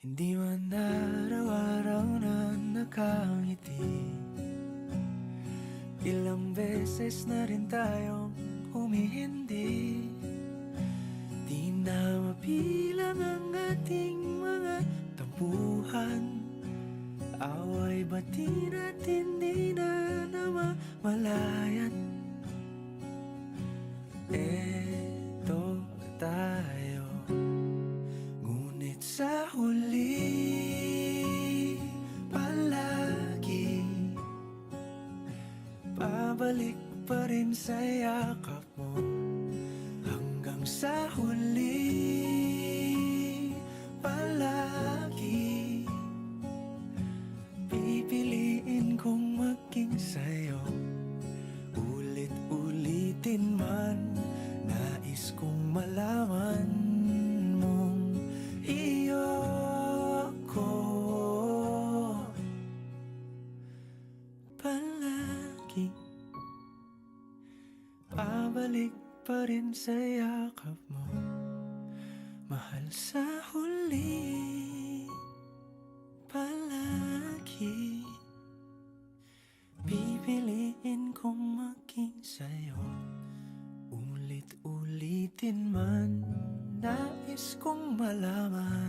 Hindi man araw-araw na nakangiti. Ilang beses na rin tayong humihindi. Di na mabilang ang ating mga tampuhan. Away bati natin di na namamalayan. Eto tayo, ngunit sa huli palagi pabalik pa rin sa yakap mo. Hanggang sa huli palagi pipiliin kong maging sa'yo. Ulit-ulitin man, nais kong malaman mong iyo ko palagi. Pabalik pa rin sa yakap mo, mahal, sa huli palagi pipiliin kong maging sa'yo. Ulit-ulitin man, nais kong malaman